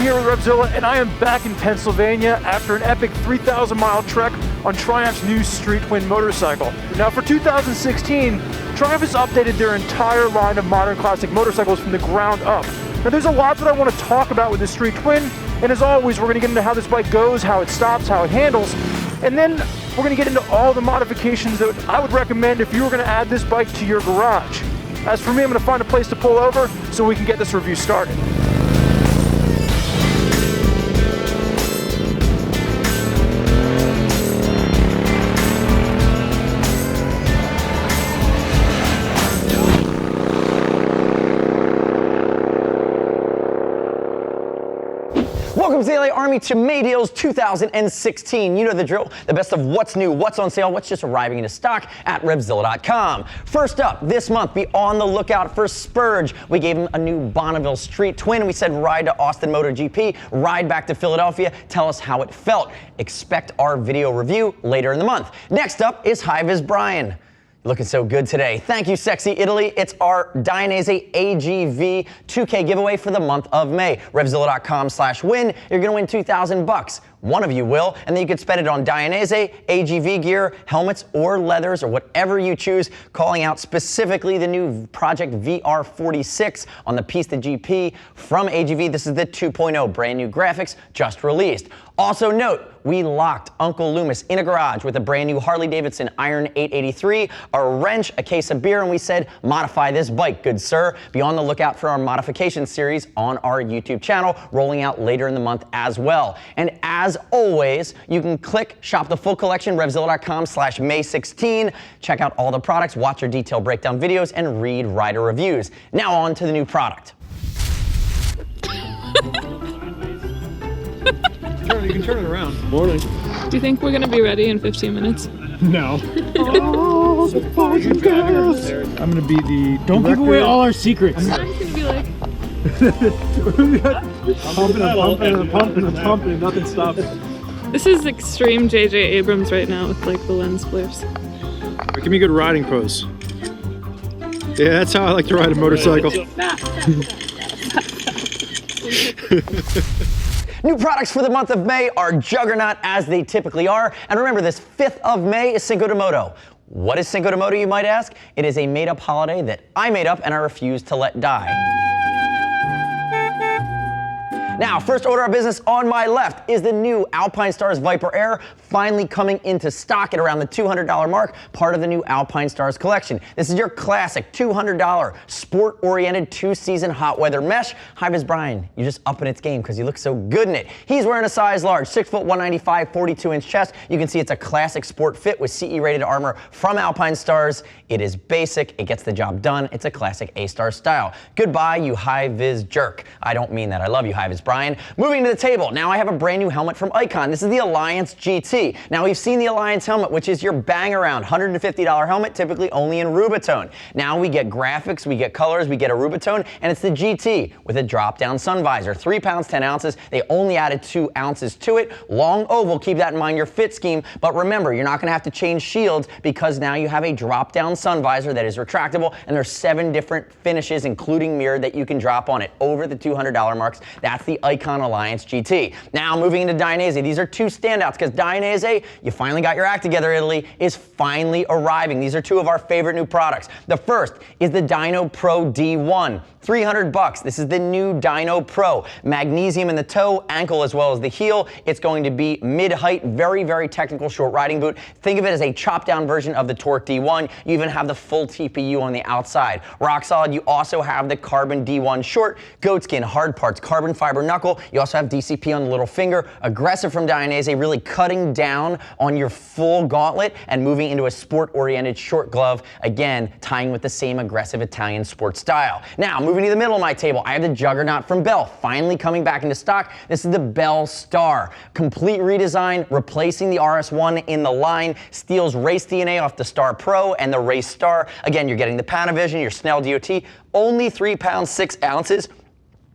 here with RevZilla, and I am back in Pennsylvania after an epic 3,000-mile trek on Triumph's new Street Twin motorcycle. Now for 2016, Triumph has updated their entire line of modern classic motorcycles from the ground up. Now there's a lot that I want to talk about with the Street Twin, and as always, we're going to get into how this bike goes, how it stops, how it handles, and then we're going to get into all the modifications that I would recommend if you were going to add this bike to your garage. As for me, I'm going to find a place to pull over so we can get this review started. Welcome to the LA Army to May Deals 2016. You know the drill, the best of what's new, what's on sale, what's just arriving into stock at RevZilla.com. First up, this month, be on the lookout for Spurge. We gave him a new Bonneville Street Twin. We said ride to Austin MotoGP, ride back to Philadelphia, tell us how it felt. Expect our video review later in the month. Next up is High-Vis Brian. Looking so good today. Thank you, Sexy Italy. It's our Dainese AGV 2K giveaway for the month of May. RevZilla.com/win. You're gonna win $2,000. One of you will, and then you can spend it on Dainese, AGV gear, helmets, or leathers, or whatever you choose, calling out specifically the new Project VR46 on the Pista GP from AGV. This is the 2.0, brand new graphics, just released. Also note, we locked Uncle Loomis in a garage with a brand new Harley-Davidson Iron 883, a wrench, a case of beer, and we said, modify this bike, good sir. Be on the lookout for our modification series on our YouTube channel, rolling out later in the month as well. And as always, you can click shop the full collection, RevZilla.com/May16. Check out all the products, watch our detailed breakdown videos, and read rider reviews. Now on to the new product. You can turn it around. Morning. Do you think we're gonna be ready in 15 minutes? No. Oh, I'm gonna be the Don't give away all our secrets. I'm gonna be like... pumping, nothing stops. This is extreme J.J. Abrams right now with like the lens flares. Give me a good riding pose. Yeah, that's how I like to ride a motorcycle. New products for the month of May are juggernaut as they typically are. And remember, this 5th of May is Cinco de Moto. What is Cinco de Moto, you might ask? It is a made-up holiday that I made up and I refuse to let die. Now, first order of business on my left is the new Alpinestars Viper Air, finally coming into stock at around the $200 mark, part of the new Alpinestars collection. This is your classic $200 sport-oriented 2-season hot weather mesh. High-Vis Brian, you're just upping its game because you look so good in it. He's wearing a size large, 6 foot 195, 42-inch chest. You can see it's a classic sport fit with CE-rated armor from Alpinestars. It is basic, it gets the job done. It's a classic A-star style. Goodbye, you high-vis jerk. I don't mean that. I love you, High-Vis Brian. Moving to the table, now I have a brand new helmet from Icon. This is the Alliance GT. Now we've seen the Alliance helmet, which is your bang around $150 helmet, typically only in Rubitone. Now we get graphics, we get colors, we get a Rubitone, and it's the GT with a drop-down sun visor. 3 pounds, 10 ounces. They only added 2 ounces to it. Long oval, keep that in mind, your fit scheme. But remember, you're not gonna have to change shields because now you have a drop-down sun visor that is retractable, and there's 7 different finishes, including mirror, that you can drop on it over the $200 marks. That's the Icon Alliance GT. Now moving into Dainese, these are 2 standouts because Dainese, you finally got your act together, Italy, is finally arriving. These are 2 of our favorite new products. The first is the Dyno Pro D1. $300. This is the new Dyno Pro. Magnesium in the toe, ankle, as well as the heel. It's going to be mid-height, very, very technical short riding boot. Think of it as a chopped-down version of the Torque D1. You even have the full TPU on the outside. Rock solid, you also have the Carbon D1 short, goatskin, hard parts, carbon fiber knuckle. You also have DCP on the little finger. Aggressive from Dainese, really cutting down on your full gauntlet and moving into a sport-oriented short glove. Again, tying with the same aggressive Italian sport style. Now, moving to the middle of my table, I have the Juggernaut from Bell, finally coming back into stock. This is the Bell Star. Complete redesign, replacing the RS1 in the line, steals race DNA off the Star Pro and the Race Star. Again, you're getting the Panavision, your Snell DOT, only 3 pounds, 6 ounces.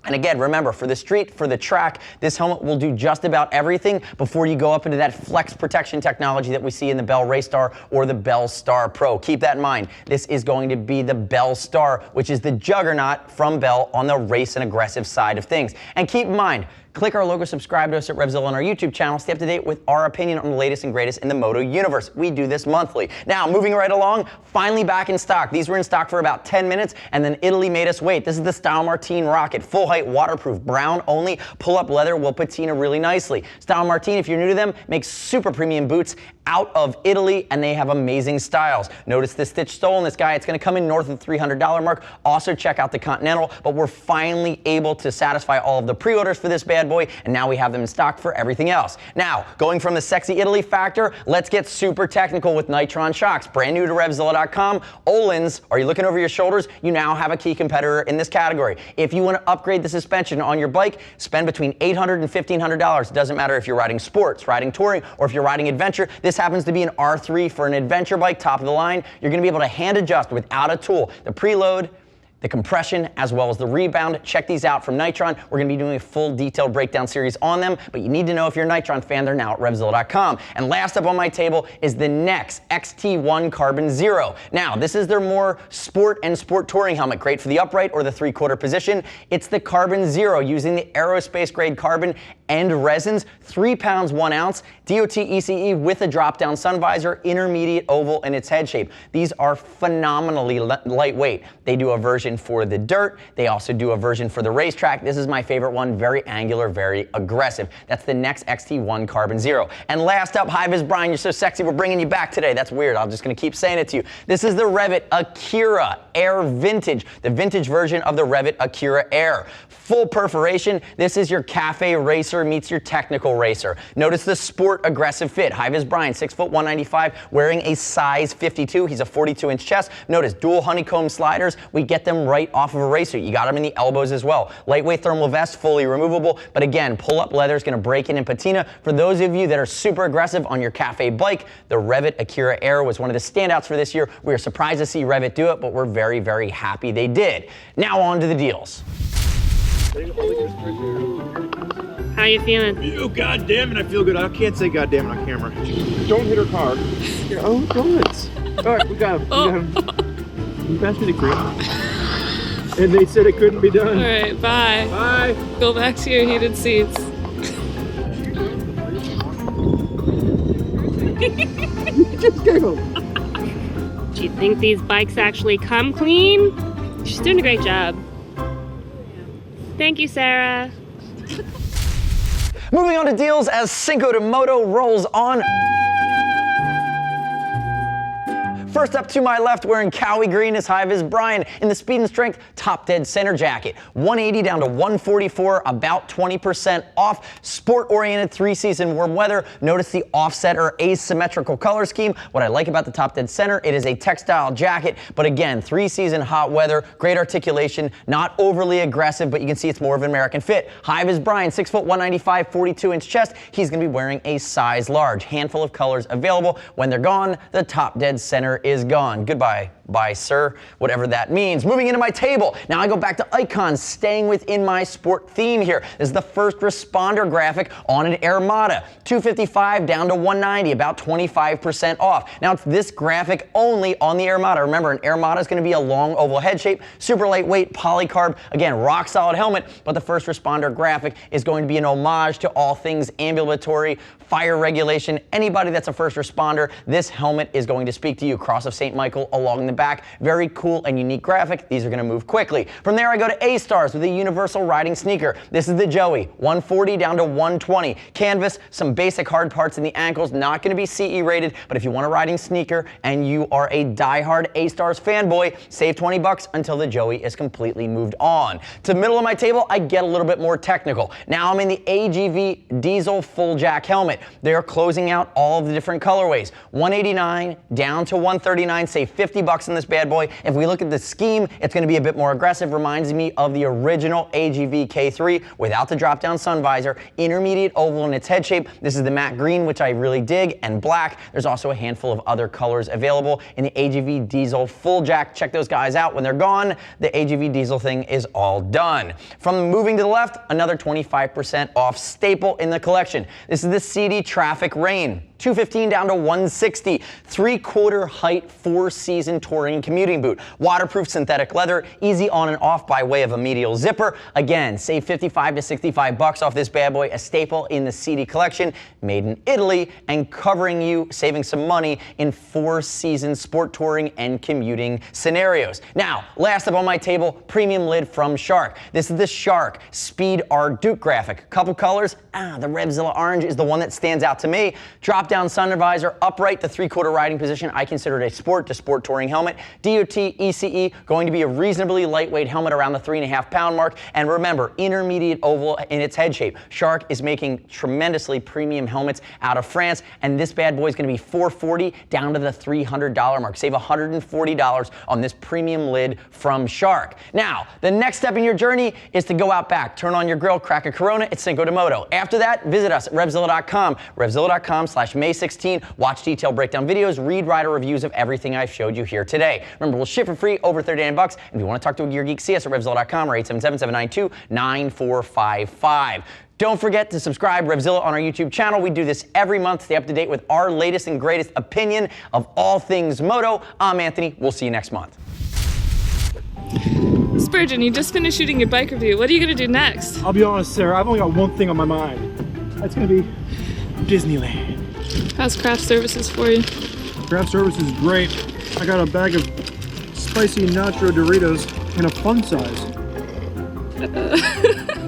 And again, remember, for the street, for the track, this helmet will do just about everything before you go up into that flex protection technology that we see in the Bell Race Star or the Bell Star Pro. Keep that in mind. This is going to be the Bell Star, which is the juggernaut from Bell on the race and aggressive side of things. And keep in mind, Click our logo, subscribe to us at RevZilla on our YouTube channel. Stay up to date with our opinion on the latest and greatest in the moto universe. We do this monthly. Now, moving right along, finally back in stock. These were in stock for about 10 minutes, and then Italy made us wait. This is the Style Martine Rocket, full height, waterproof, brown only, pull-up leather, will patina really nicely. Style Martine, if you're new to them, makes super premium boots out of Italy, and they have amazing styles. Notice the stitch sole in this guy. It's going to come in north of the $300 mark. Also check out the Continental, but we're finally able to satisfy all of the pre-orders for this bad boy, and now we have them in stock for everything else. Now, going from the sexy Italy factor, let's get super technical with Nitron shocks. Brand new to RevZilla.com. Öhlins, are you looking over your shoulders? You now have a key competitor in this category. If you want to upgrade the suspension on your bike, spend between $800 and $1,500. It doesn't matter if you're riding sports, riding touring, or if you're riding adventure. This happens to be an R3 for an adventure bike, top of the line. You're going to be able to hand adjust without a tool the preload, the compression, as well as the rebound. Check these out from Nitron. We're going to be doing a full detailed breakdown series on them, but you need to know if you're a Nitron fan, they're now at RevZilla.com. And last up on my table is the Nex XT1 Carbon Zero. Now, this is their more sport and sport touring helmet, great for the upright or the 3/4 position. It's the Carbon Zero using the aerospace grade carbon and resins, 3 pounds 1 ounce, DOT ECE with a drop-down sun visor, intermediate oval in its head shape. These are phenomenally lightweight. They do a version for the dirt. They also do a version for the racetrack. This is my favorite one, very angular, very aggressive. That's the Nex XT1 Carbon Zero. And last up, hi, Ms. Brian, you're so sexy, we're bringing you back today. That's weird, I'm just gonna keep saying it to you. This is the Revit Akira Air Vintage, the vintage version of the Revit Akira Air. Full perforation. This is your cafe racer meets your technical racer. Notice the sport aggressive fit. Hi, Ms. Brian, 6 foot 195, wearing a size 52. He's a 42-inch chest. Notice dual honeycomb sliders. We get them right off of a racer. You got them in the elbows as well. Lightweight thermal vest, fully removable, but again, pull-up leather is going to break in and patina. For those of you that are super aggressive on your cafe bike, the Revit Akira Air was one of the standouts for this year. We were surprised to see Revit do it, but we're very, very happy they did. Now on to the deals. How you feeling? Oh, God damn it, I feel good. I can't say God damn it on camera. Don't hit her car. Yeah, oh, good. All right, we got him. Oh. We got him. You passed me the cream. And they said it couldn't be done. All right, bye. Bye. Go back to your heated seats. Just giggled. Do you think these bikes actually come clean? She's doing a great job. Thank you, Sarah. Moving on to deals as Cinco de Moto rolls on. First up to my left, wearing Cowie green is Hi Vis Brian in the Speed and Strength Top Dead Center jacket. 180 down to 144, about 20% off. Sport-oriented 3-season warm weather. Notice the offset or asymmetrical color scheme. What I like about the Top Dead Center, it is a textile jacket, but again, 3-season hot weather, great articulation, not overly aggressive, but you can see it's more of an American fit. Hi Vis Brian, 6 foot 195, 42-inch chest. He's going to be wearing a size large. Handful of colors available. When they're gone, the Top Dead Center is gone. Goodbye. Bye, sir, whatever that means. Moving into my table. Now I go back to icons, staying within my sport theme here. This is the first responder graphic on an Armada. 255 down to 190, about 25% off. Now it's this graphic only on the Armada. Remember, an Armada is going to be a long oval head shape, super lightweight, polycarb, again, rock solid helmet, but the first responder graphic is going to be an homage to all things ambulatory, fire regulation, anybody that's a first responder, this helmet is going to speak to you. Cross of St. Michael along the back. Very cool and unique graphic. These are going to move quickly. From there, I go to A-Stars with a universal riding sneaker. This is the Joey, 140 down to 120. Canvas, some basic hard parts in the ankles, not going to be CE rated, but if you want a riding sneaker and you are a diehard A-Stars fanboy, save 20 bucks until the Joey is completely moved on. To the middle of my table, I get a little bit more technical. Now I'm in the AGV Diesel full jack helmet. They are closing out all of the different colorways. 189 down to 139, save 50 bucks in this bad boy. If we look at the scheme, it's going to be a bit more aggressive. Reminds me of the original AGV K3 without the drop-down sun visor, intermediate oval in its head shape. This is the matte green, which I really dig, and black. There's also a handful of other colors available in the AGV Diesel full jack. Check those guys out. When they're gone, the AGV Diesel thing is all done. From moving to the left, another 25% off staple in the collection. This is the CD Traffic Rain. $215 down to $160. 3/4 height, 4-season touring and commuting boot. Waterproof synthetic leather, easy on and off by way of a medial zipper. Again, save $55 to $65 off this bad boy, a staple in the CD collection, made in Italy and covering you, saving some money in 4-season sport touring and commuting scenarios. Now, last up on my table, premium lid from Shark. This is the Shark Speed R Duke graphic. Couple colors. The RevZilla orange is the one that stands out to me. Drop down sun visor, upright to 3/4 riding position. I consider it a sport to sport touring helmet. DOT, ECE, going to be a reasonably lightweight helmet around the 3.5-pound mark. And remember, intermediate oval in its head shape. Shark is making tremendously premium helmets out of France, and this bad boy is going to be $440 down to the $300 mark. Save $140 on this premium lid from Shark. Now, the next step in your journey is to go out back, turn on your grill, crack a Corona, it's Cinco de Moto. After that, visit us at RevZilla.com, RevZilla.com/May16. Watch detailed breakdown videos, read rider reviews of everything I've showed you here today. Remember, we'll ship for free over $39. And if you want to talk to a Gear Geek, see us at RevZilla.com or 877-792-9455. Don't forget to subscribe RevZilla on our YouTube channel. We do this every month. Stay up to date with our latest and greatest opinion of all things moto. I'm Anthony. We'll see you next month. Spurgeon, you just finished shooting your bike review. What are you going to do next? I'll be honest, Sarah, I've only got one thing on my mind. That's gonna be Disneyland. How's craft services for you? Craft service is great. I got a bag of spicy nacho Doritos in a fun size.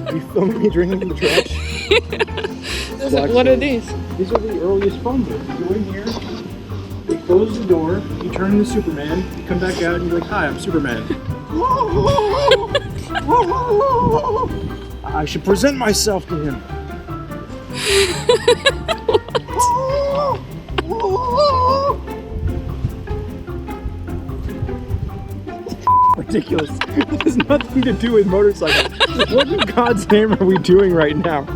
Are you filming me drinking from the trash? What are these? These are the earliest phone booths. You go in here, they close the door, you turn into Superman, you come back out and you're like, hi, I'm Superman. I should present myself to him. Ridiculous. It has nothing to do with motorcycles. What in God's name are we doing right now?